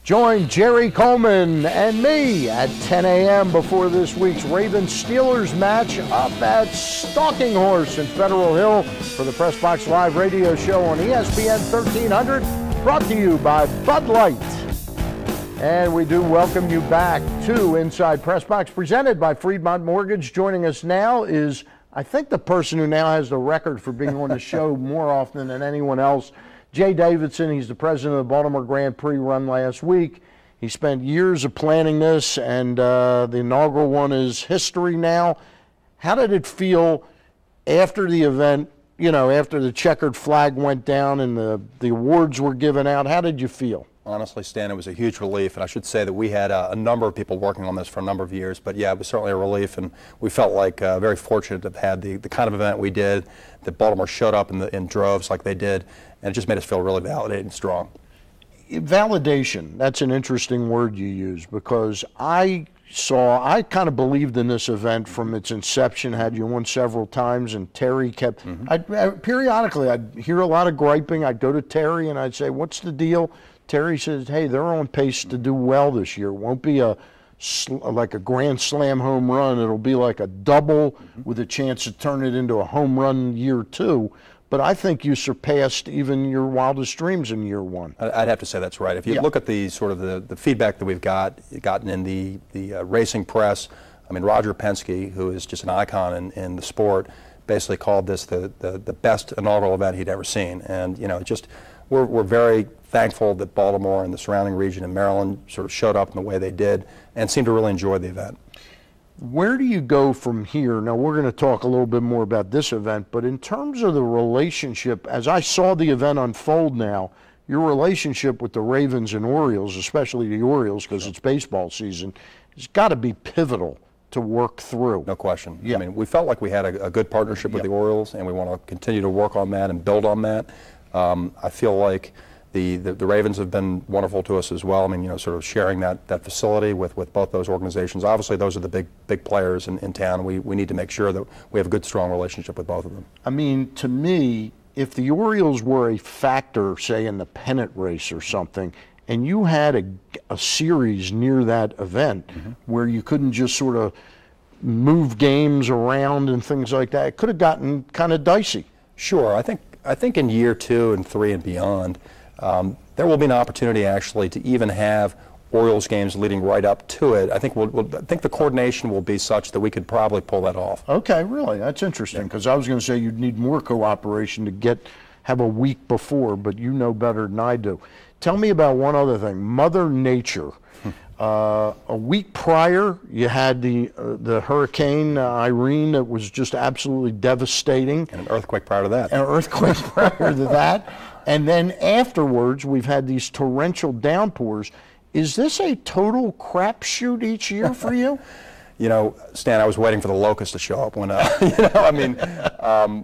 Join Jerry Coleman and me at 10 a.m. before this week's Ravens-Steelers match up at Stalking Horse in Federal Hill for the PressBox Live radio show on ESPN 1300, brought to you by Bud Light. And we do welcome you back to Inside PressBox, presented by Freedmont Mortgage. Joining us now is, I think, the person who now has the record for being on the show more often than anyone else, Jay Davidson. He's the president of the Baltimore Grand Prix run last week. He spent years of planning this, and the inaugural one is history now. How did it feel after the event, you know, after the checkered flag went down and the awards were given out? How did you feel? Honestly, Stan, it was a huge relief, and I should say that we had a number of people working on this for a number of years, but yeah, it was certainly a relief, and we felt like very fortunate to have had the kind of event we did, that Baltimore showed up in droves like they did, and it just made us feel really validated and strong. Validation, that's an interesting word you use, because I kind of believed in this event from its inception, had you on several times, and Terry kept, periodically I'd hear a lot of griping. I'd go to Terry and I'd say, what's the deal? Terry says, hey, they're on pace to do well this year. It won't be like a grand slam home run. It'll be like a double with a chance to turn it into a home run year two. But I think you surpassed even your wildest dreams in year one. I'd have to say that's right. If you look at the sort of the feedback that we've gotten in the racing press, I mean, Roger Penske, who is just an icon in the sport, basically called this the best inaugural event he'd ever seen. And, you know, just we're very thankful that Baltimore and the surrounding region in Maryland sort of showed up in the way they did and seemed to really enjoy the event. Where do you go from here? Now, we're going to talk a little bit more about this event, but in terms of the relationship, as I saw the event unfold now, your relationship with the Ravens and Orioles, especially the Orioles because it's baseball season, has got to be pivotal to work through. No question. Yeah. I mean, we felt like we had a good partnership with the Orioles, and we want to continue to work on that and build on that. I feel like the Ravens have been wonderful to us as well. I mean, you know, sort of sharing that facility with both those organizations. Obviously, those are the big players in town. We need to make sure that we have a good, strong relationship with both of them. I mean, to me, if the Orioles were a factor, say, in the pennant race or something, and you had a series near that event where you couldn't just sort of move games around and things like that, it could have gotten kind of dicey. Sure. I think in year 2 and 3 and beyond, there will be an opportunity actually to even have Orioles games leading right up to it. I think I think the coordination will be such that we could probably pull that off. Okay, really, that's interesting, because I was going to say you'd need more cooperation to have a week before, but you know better than I do. Tell me about one other thing, Mother Nature. A week prior, you had the Hurricane Irene that was just absolutely devastating. And an earthquake prior to that. An earthquake prior to that. And then afterwards, we've had these torrential downpours. Is this a total crapshoot each year for you? You know, Stan, I was waiting for the locust to show up when, you know, I mean,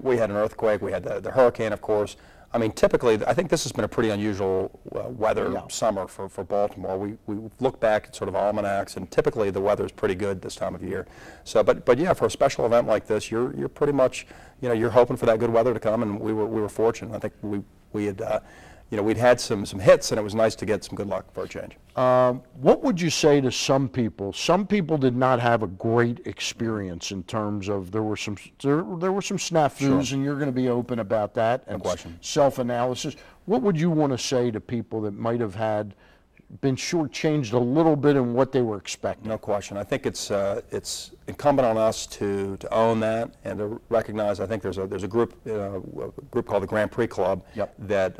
we had an earthquake, we had the hurricane, of course. I mean, typically, I think this has been a pretty unusual weather summer for Baltimore. We look back at sort of almanacs, and typically the weather is pretty good this time of year. So, but yeah, for a special event like this, you're pretty much, you know, you're hoping for that good weather to come, and we were fortunate. I think we had, you know, we'd had some hits, and it was nice to get some good luck for a change. What would you say to some people? Some people did not have a great experience in terms of there were some snafus, and you're going to be open about that, and self-analysis. What would you want to say to people that might have been shortchanged a little bit in what they were expecting? No question. I think it's incumbent on us to own that and to recognize. I think there's a group called the Grand Prix Club that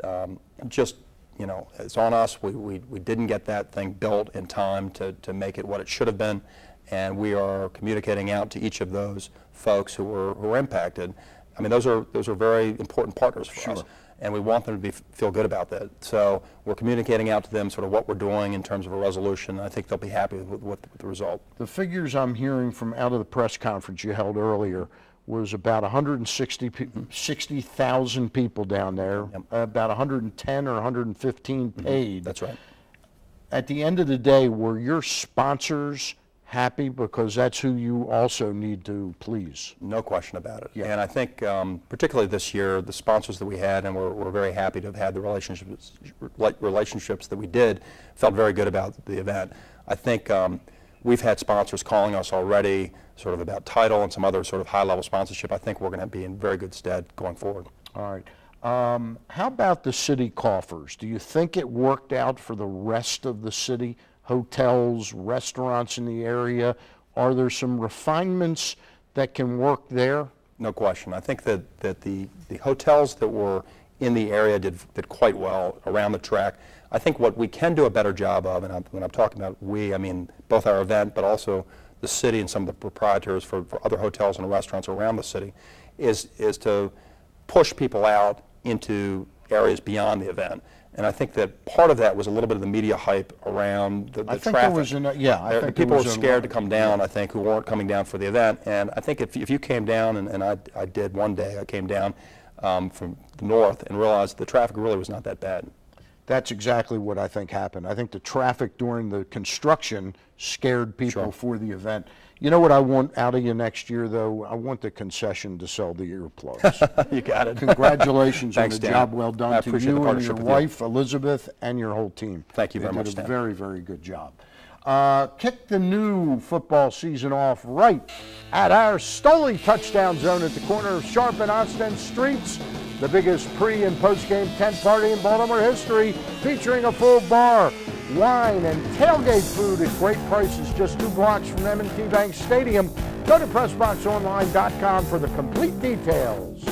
just, you know, it's on us. We didn't get that thing built in time to make it what it should have been, and we are communicating out to each of those folks who were impacted. I mean, those are very important partners for us. And we want them to feel good about that. So we're communicating out to them sort of what we're doing in terms of a resolution. I think they'll be happy with the result. The figures I'm hearing from out of the press conference you held earlier was about 160,000 people down there, about 110 or 115 paid. That's right. At the end of the day, were your sponsors happy because that's who you also need to please. No question about it. Yeah. And I think particularly this year, the sponsors that we had, and we're very happy to have had the relationships that we did, felt very good about the event. I think we've had sponsors calling us already sort of about title and some other sort of high-level sponsorship. I think we're going to be in very good stead going forward. All right. How about the city coffers? Do you think it worked out for the rest of the city? Hotels, restaurants in the area? Are there some refinements that can work there? No question. I think that the hotels that were in the area did quite well around the track. I think what we can do a better job of, and when I'm talking about we, I mean both our event but also the city and some of the proprietors for other hotels and restaurants around the city, is to push people out into areas beyond the event. And I think that part of that was a little bit of the media hype around the I think traffic. there was I think people were scared to come down, I think, who weren't coming down for the event. And I think if you came down, and I did one day, I came down from the north and realized the traffic really was not that bad. That's exactly what I think happened. I think the traffic during the construction scared people for the event. You know what I want out of you next year, though? I want the concession to sell the earplugs. You got it. Congratulations Thanks, on the Dan. job well done to you and your wife, Elizabeth, and your whole team. Thank you very much, They did a Dan. very, very good job. Kick the new football season off right at our Stoley touchdown zone at the corner of Sharp and Ostend Streets. The biggest pre- and post-game tent party in Baltimore history, featuring a full bar, wine, and tailgate food at great prices just 2 blocks from M&T Bank Stadium. Go to PressBoxOnline.com for the complete details.